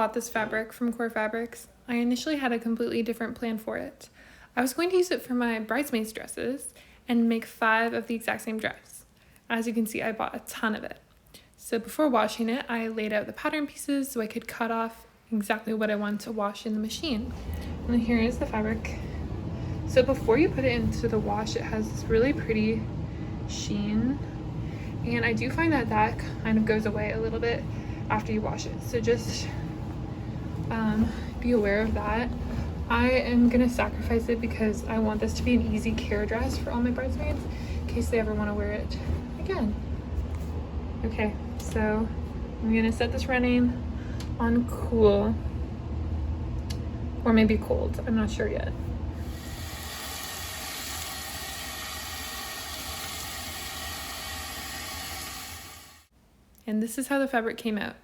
bought this fabric from Core Fabrics, I initially had a completely different plan for it. I was going to use it for my bridesmaids dresses and make 5 of the exact same dress. As you can see, I bought a ton of it. So before washing it, I laid out the pattern pieces so I could cut off exactly what I wanted to wash in the machine. And here is the fabric. So before you put it into the wash, it has this really pretty sheen. And I do find that that kind of goes away a little bit after you wash it. So just be aware of that. I am gonna sacrifice it because I want this to be an easy care dress for all my bridesmaids in case they ever want to wear it again. Okay, so I'm gonna set this running on cool, or maybe cold, I'm not sure yet. And this is how the fabric came out.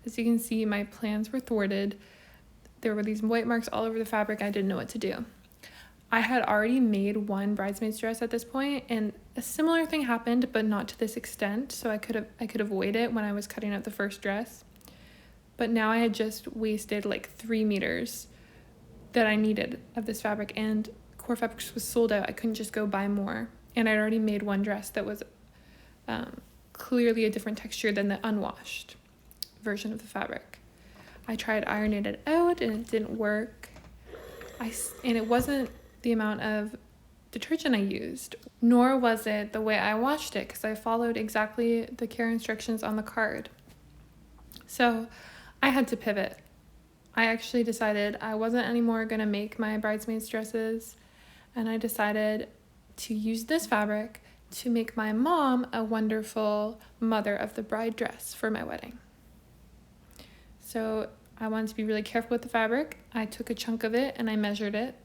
As you can see, my plans were thwarted. There were these white marks all over the fabric. I didn't know what to do. I had already made one bridesmaid's dress at this point, and a similar thing happened, but not to this extent. So I could avoid it when I was cutting out the first dress. But now I had just wasted like 3 meters that I needed of this fabric, and Core Fabrics was sold out. I couldn't just go buy more. And I'd already made one dress that was clearly a different texture than the unwashed version of the fabric. I tried ironing it out and it didn't work. And it wasn't the amount of detergent I used, nor was it the way I washed it, because I followed exactly the care instructions on the card. So I had to pivot. I actually decided I wasn't anymore going to make my bridesmaids dresses, and I decided to use this fabric to make my mom a wonderful mother of the bride dress for my wedding. So I wanted to be really careful with the fabric. I took a chunk of it and I measured it.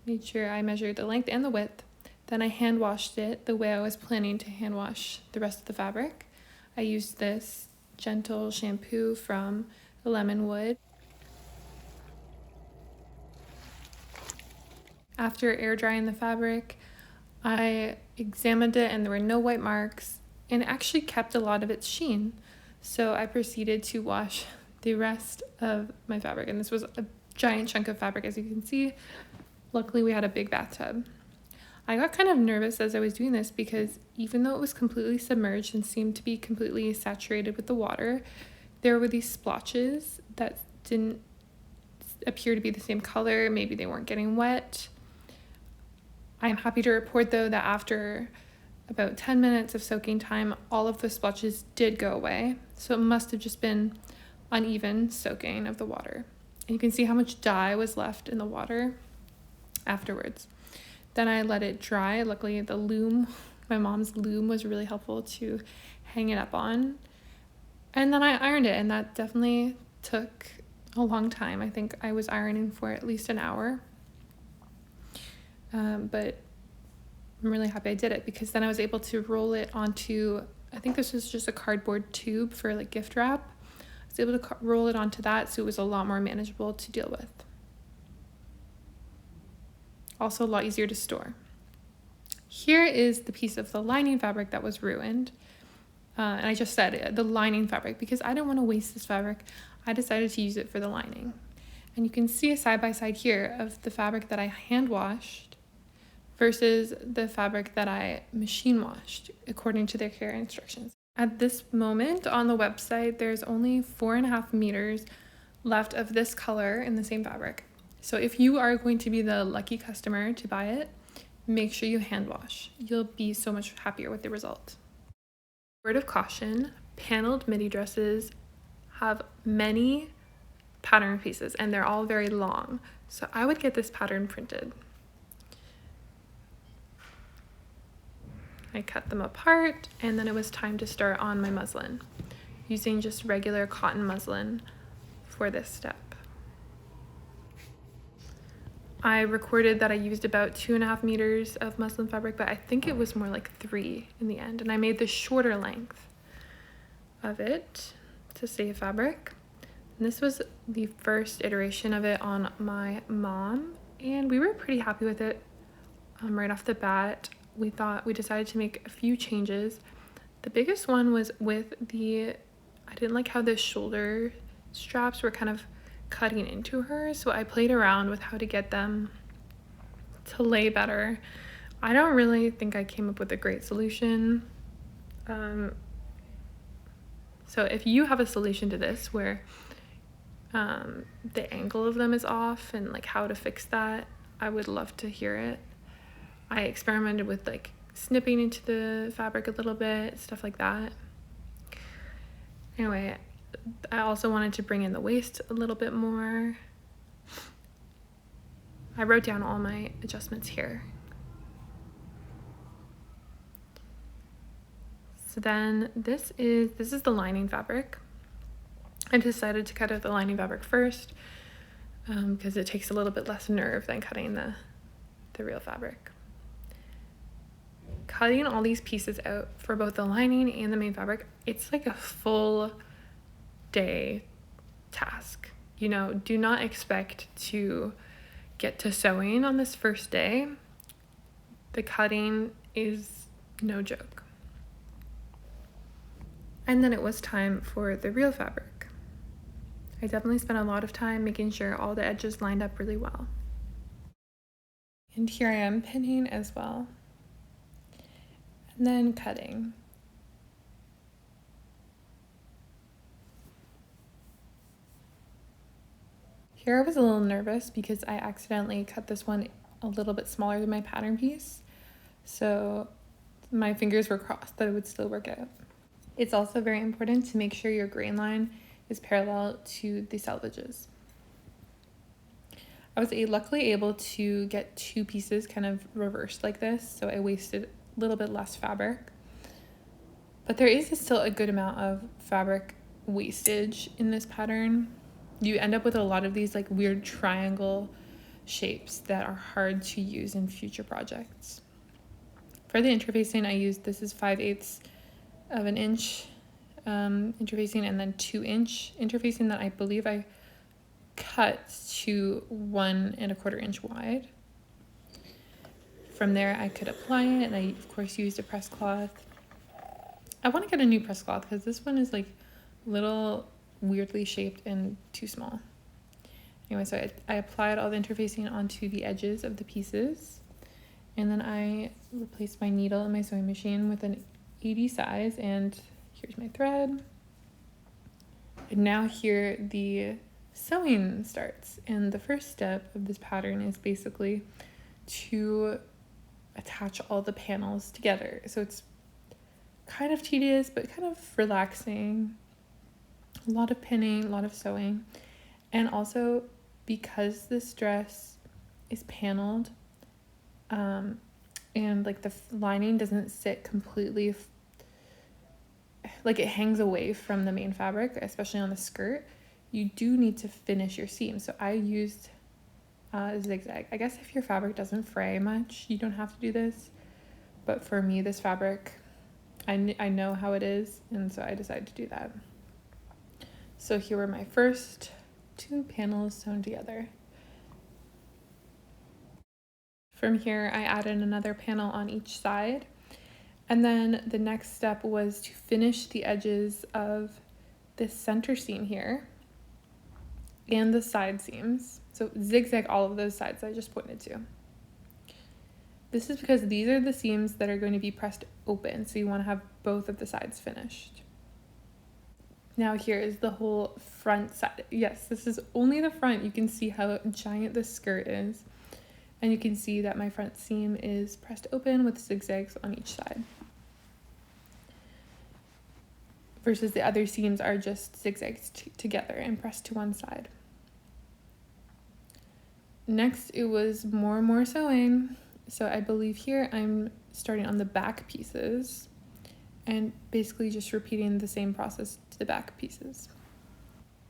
Made sure I measured the length and the width. Then I hand washed it the way I was planning to hand wash the rest of the fabric. I used this gentle shampoo from Lemonwood. After air drying the fabric, I examined it and there were no white marks, and it actually kept a lot of its sheen. So I proceeded to wash the rest of my fabric, and this was a giant chunk of fabric, as you can see. Luckily, we had a big bathtub. I got kind of nervous as I was doing this because even though it was completely submerged and seemed to be completely saturated with the water, there were these splotches that didn't appear to be the same color. Maybe they weren't getting wet. I'm happy to report, though, that after about 10 minutes of soaking time, all of the splotches did go away. So it must have just been uneven soaking of the water. And you can see how much dye was left in the water afterwards. Then I let it dry. Luckily, the loom, my mom's loom, was really helpful to hang it up on. And then I ironed it, and that definitely took a long time. I think I was ironing for at least an hour. But I'm really happy I did it, because then I was able to roll it onto, I think this was just a cardboard tube for like gift wrap. I was able to roll it onto that, so it was a lot more manageable to deal with. Also a lot easier to store. Here is the piece of the lining fabric that was ruined. And I just said the lining fabric because I didn't want to waste this fabric. I decided to use it for the lining. And you can see a side-by-side here of the fabric that I hand washed versus the fabric that I machine washed according to their care instructions. At this moment on the website, there's only 4.5 meters left of this color in the same fabric. So if you are going to be the lucky customer to buy it, make sure you hand wash. You'll be so much happier with the result. Word of caution, paneled midi dresses have many pattern pieces and they're all very long. So I would get this pattern printed. I cut them apart, and then it was time to start on my muslin, using just regular cotton muslin for this step. I recorded that I used about 2.5 meters of muslin fabric, but I think it was more like 3 in the end, and I made the shorter length of it to save fabric. And this was the first iteration of it on my mom, and we were pretty happy with it right off the bat. We decided to make a few changes. The biggest one was with I didn't like how the shoulder straps were kind of cutting into her, so I played around with how to get them to lay better. I don't really think I came up with a great solution. So if you have a solution to this where the angle of them is off and like how to fix that, I would love to hear it. I experimented with like snipping into the fabric a little bit, stuff like that. Anyway, I also wanted to bring in the waist a little bit more. I wrote down all my adjustments here. So then this is the lining fabric. I decided to cut out the lining fabric first because it takes a little bit less nerve than cutting the real fabric. Cutting all these pieces out for both the lining and the main fabric, it's like a full day task. You know, do not expect to get to sewing on this first day. The cutting is no joke. And then it was time for the real fabric. I definitely spent a lot of time making sure all the edges lined up really well. And here I am pinning as well. And then cutting. Here I was a little nervous because I accidentally cut this one a little bit smaller than my pattern piece. So my fingers were crossed that it would still work out. It's also very important to make sure your grain line is parallel to the selvages. I was luckily able to get two pieces kind of reversed like this, so I wasted a little bit less fabric. But there is still a good amount of fabric wastage in this pattern. You end up with a lot of these like weird triangle shapes that are hard to use in future projects. For the interfacing, I used, this is 5/8 of an inch interfacing and then 2-inch interfacing that I believe I cut to 1 1/4 inch wide. From there I could apply it, and I of course used a press cloth. I want to get a new press cloth because this one is like little weirdly shaped and too small. Anyway, so I applied all the interfacing onto the edges of the pieces, and then I replaced my needle in my sewing machine with an 80 size, and here's my thread. And now here the sewing starts, and the first step of this pattern is basically to attach all the panels together. So it's kind of tedious but kind of relaxing. A lot of pinning, a lot of sewing, and also because this dress is paneled and like the lining doesn't sit completely, like it hangs away from the main fabric, especially on the skirt, you do need to finish your seam. So I used zigzag. I guess if your fabric doesn't fray much, you don't have to do this, but for me, this fabric, I know how it is, and so I decided to do that. So here were my first 2 panels sewn together. From here, I added another panel on each side. And then the next step was to finish the edges of this center seam here and the side seams. So zigzag all of those sides I just pointed to. This is because these are the seams that are going to be pressed open, so you want to have both of the sides finished. Now here is the whole front side. Yes, this is only the front. You can see how giant this skirt is. And you can see that my front seam is pressed open with zigzags on each side. Versus the other seams are just zigzags together and pressed to one side. Next, it was more and more sewing. So I believe here I'm starting on the back pieces and basically just repeating the same process to the back pieces.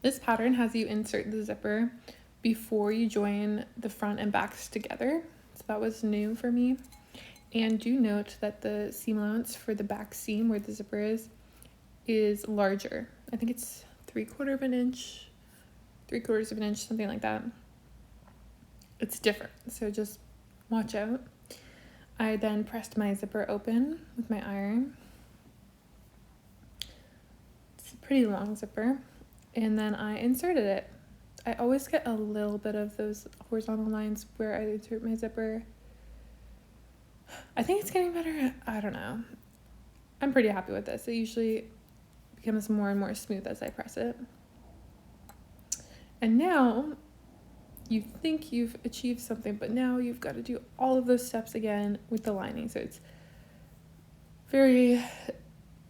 This pattern has you insert the zipper before you join the front and backs together. So that was new for me. And do note that the seam allowance for the back seam where the zipper is larger. I think it's 3/4 of an inch, 3/4 of an inch, something like that. It's different, so just watch out. I then pressed my zipper open with my iron. It's a pretty long zipper. and then I inserted it. I always get a little bit of those horizontal lines where I insert my zipper. I think it's getting better. I don't know. I'm pretty happy with this. It usually becomes more and more smooth as I press it. And now you think you've achieved something, but now you've got to do all of those steps again with the lining. So it's very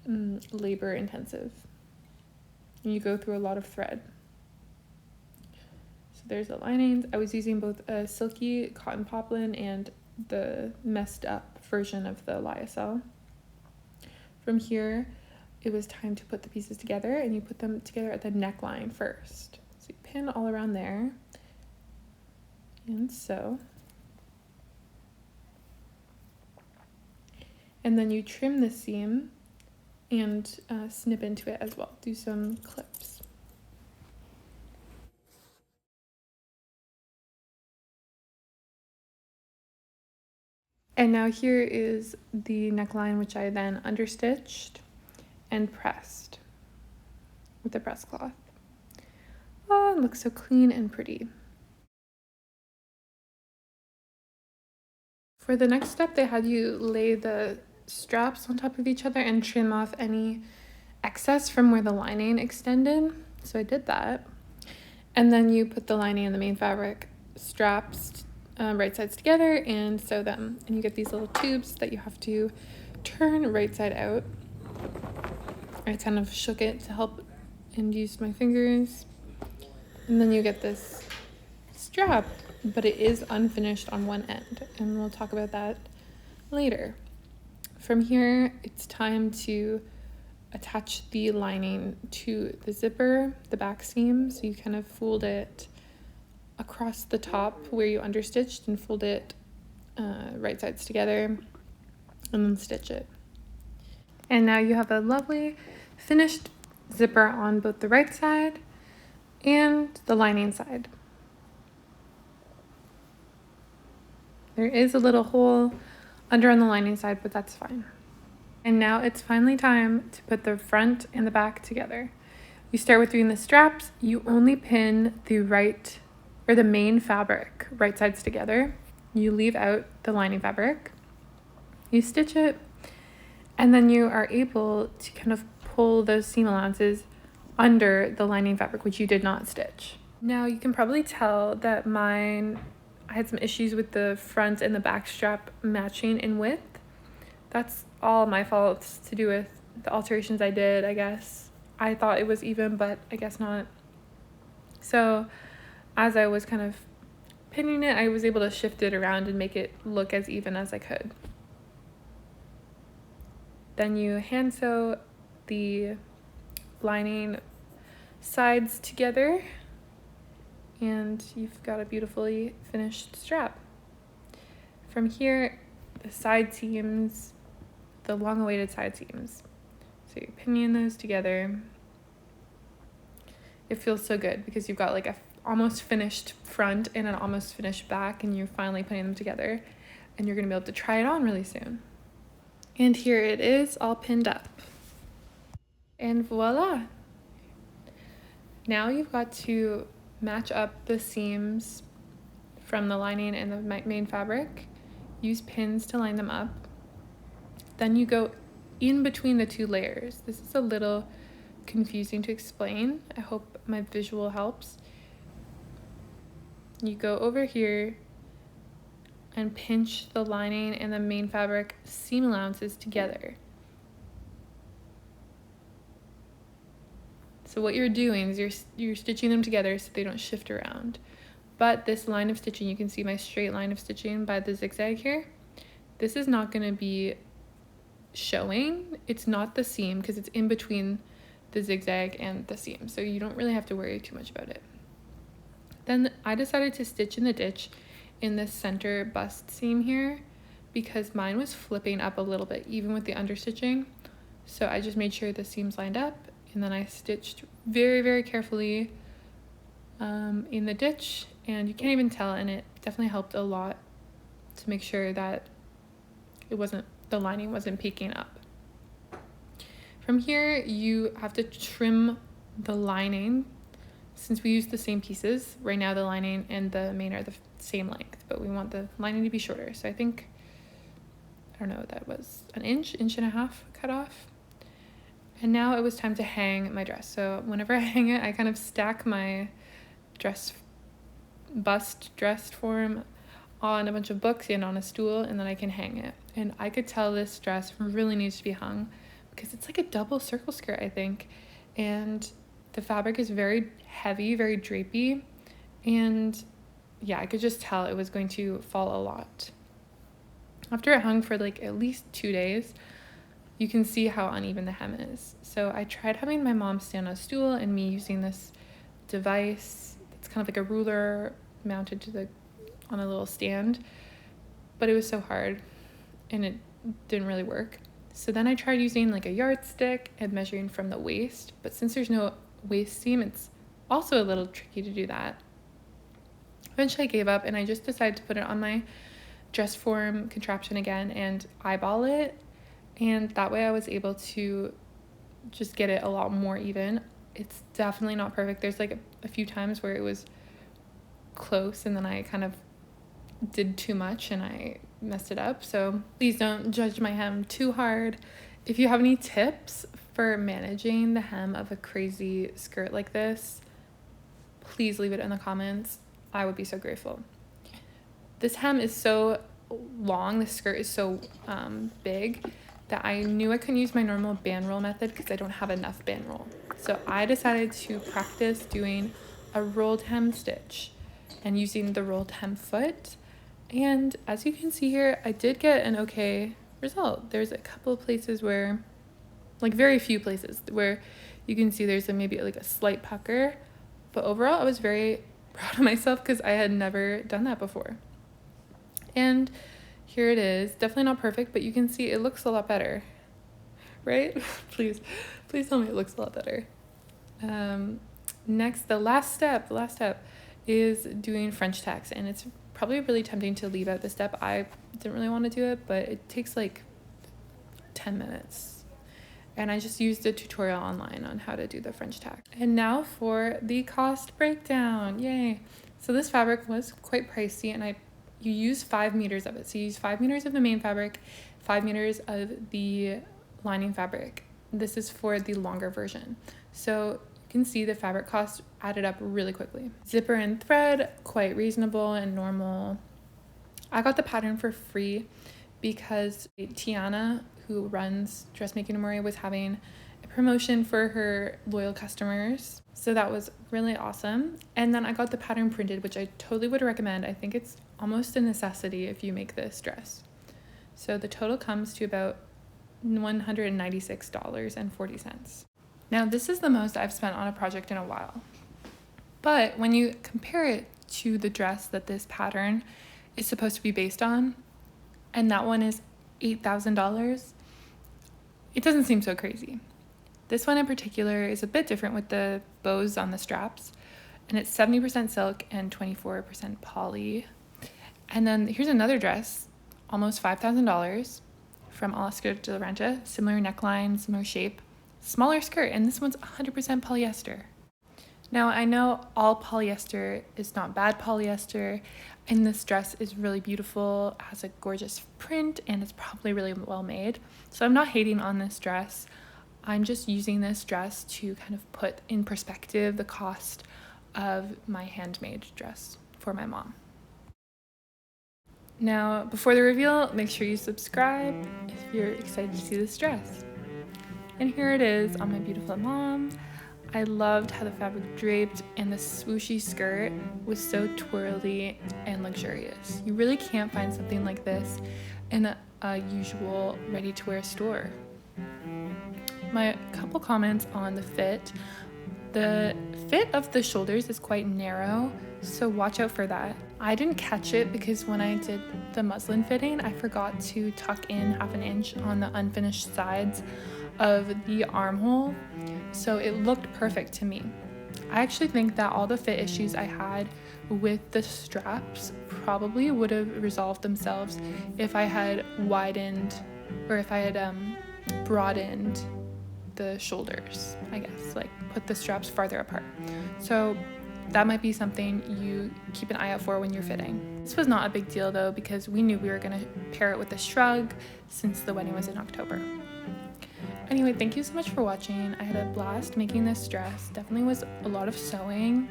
labor intensive. And you go through a lot of thread. So there's the linings. I was using both a silky cotton poplin and the messed up version of the lyocell. From here, it was time to put the pieces together, and you put them together at the neckline first. So you pin all around there, and so. And then you trim the seam and snip into it as well. Do some clips. And now here is the neckline, which I then understitched and pressed with the press cloth. Oh, it looks so clean and pretty. For the next step, they had you lay the straps on top of each other and trim off any excess from where the lining extended. So I did that. And then you put the lining and the main fabric straps right sides together and sew them. And you get these little tubes that you have to turn right side out. I kind of shook it to help and used my fingers. And then you get this strap, but it is unfinished on one end. And we'll talk about that later. From here, it's time to attach the lining to the zipper, the back seam. So you kind of fold it across the top where you understitched and fold it right sides together and then stitch it. And now you have a lovely finished zipper on both the right side and the lining side. There is a little hole under on the lining side, but that's fine. And now it's finally time to put the front and the back together. You start with doing the straps. You only pin the right or the main fabric right sides together. You leave out the lining fabric. You stitch it, and then you are able to kind of pull those seam allowances under the lining fabric, which you did not stitch. Now you can probably tell that I had some issues with the front and the back strap matching in width. That's all my fault. It's to do with the alterations I did, I guess. I thought it was even, but I guess not. So as I was kind of pinning it, I was able to shift it around and make it look as even as I could. Then you hand sew the lining sides together, and you've got a beautifully finished strap. From here, the side seams, the long-awaited side seams. So you pinion those together. It feels so good because you've got like a almost finished front and an almost finished back, and you're finally putting them together, and you're gonna be able to try it on really soon. And here it is, all pinned up. And voila! Now you've got to match up the seams from the lining and the main fabric. Use pins to line them up. Then you go in between the two layers. This is a little confusing to explain. I hope my visual helps. You go over here and pinch the lining and the main fabric seam allowances together. So what you're doing is you're stitching them together so they don't shift around. But this line of stitching, you can see my straight line of stitching by the zigzag here. This is not going to be showing. It's not the seam because it's in between the zigzag and the seam. So you don't really have to worry too much about it. Then I decided to stitch in the ditch in the center bust seam here because mine was flipping up a little bit even with the understitching. So I just made sure the seams lined up, and then I stitched very, very carefully in the ditch, and you can't even tell, and it definitely helped a lot to make sure that the lining wasn't peeking up. From here, you have to trim the lining since we use the same pieces, right now the lining and the main are the same length, but we want the lining to be shorter. So I think, I don't know what that was, an inch and a half cut off. And now it was time to hang my dress. So whenever I hang it, I kind of stack my bust dress form on a bunch of books and on a stool, and then I can hang it. And I could tell this dress really needs to be hung because it's like a double circle skirt, I think. And the fabric is very heavy, very drapey. And yeah, I could just tell it was going to fall a lot. After it hung for like at least 2 days, you can see how uneven the hem is. So I tried having my mom stand on a stool and me using this device. It's kind of like a ruler mounted on a little stand, but it was so hard and it didn't really work. So then I tried using like a yardstick and measuring from the waist, but since there's no waist seam, it's also a little tricky to do that. Eventually I gave up and I just decided to put it on my dress form contraption again and eyeball it, and that way I was able to just get it a lot more even. It's definitely not perfect. There's like a few times where it was close and then I kind of did too much and I messed it up. So please don't judge my hem too hard. If you have any tips for managing the hem of a crazy skirt like this, please leave it in the comments. I would be so grateful. This hem is so long, the skirt is so big that I knew I couldn't use my normal band roll method because I don't have enough band roll. So I decided to practice doing a rolled hem stitch and using the rolled hem foot. And as you can see here, I did get an okay result. There's a couple of places where, like very few places, where you can see there's maybe like a slight pucker. But overall, I was very proud of myself because I had never done that before. And here it is. Definitely not perfect, but you can see it looks a lot better, right? please tell me it looks a lot better. Next, the last step is doing French tacks, and it's probably really tempting to leave out this step. I didn't really want to do it, but it takes like 10 minutes. And I just used a tutorial online on how to do the French tack. And now for the cost breakdown. Yay. So this fabric was quite pricey, and you use 5 meters of it. So you use 5 meters of the main fabric, 5 meters of the lining fabric. This is for the longer version. So you can see the fabric cost added up really quickly. Zipper and thread, quite reasonable and normal. I got the pattern for free because Tiana, who runs Dressmaking Amore, was having a promotion for her loyal customers. So that was really awesome. And then I got the pattern printed, which I totally would recommend. I think it's almost a necessity if you make this dress. So the total comes to about $196.40. Now this is the most I've spent on a project in a while. But when you compare it to the dress that this pattern is supposed to be based on, and that one is $8,000, it doesn't seem so crazy. This one in particular is a bit different with the bows on the straps, and it's 70% silk and 24% poly. And then here's another dress, almost $5,000 from Alaska to Renta, similar neckline, similar shape, smaller skirt, and this one's 100% polyester. Now I know all polyester is not bad polyester, and this dress is really beautiful, has a gorgeous print, and it's probably really well made. So I'm not hating on this dress. I'm just using this dress to kind of put in perspective the cost of my handmade dress for my mom. Now, before the reveal, make sure you subscribe if you're excited to see this dress. And here it is on my beautiful mom. I loved how the fabric draped, and the swooshy skirt was so twirly and luxurious. You really can't find something like this in a usual ready-to-wear store. My couple comments on the fit. The fit of the shoulders is quite narrow, so watch out for that. I didn't catch it because when I did the muslin fitting, I forgot to tuck in 1/2 inch on the unfinished sides of the armhole, so it looked perfect to me. I actually think that all the fit issues I had with the straps probably would have resolved themselves if I had widened, or if I had broadened the shoulders, I guess, like put the straps farther apart. So that might be something you keep an eye out for when you're fitting. This was not a big deal though, because we knew we were gonna pair it with a shrug since the wedding was in October. Anyway, thank you so much for watching. I had a blast making this dress. Definitely was a lot of sewing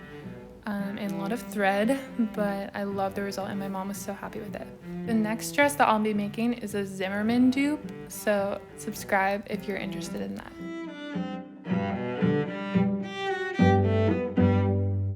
and a lot of thread, but I love the result and my mom was so happy with it. The next dress that I'll be making is a Zimmerman dupe, so subscribe if you're interested in that.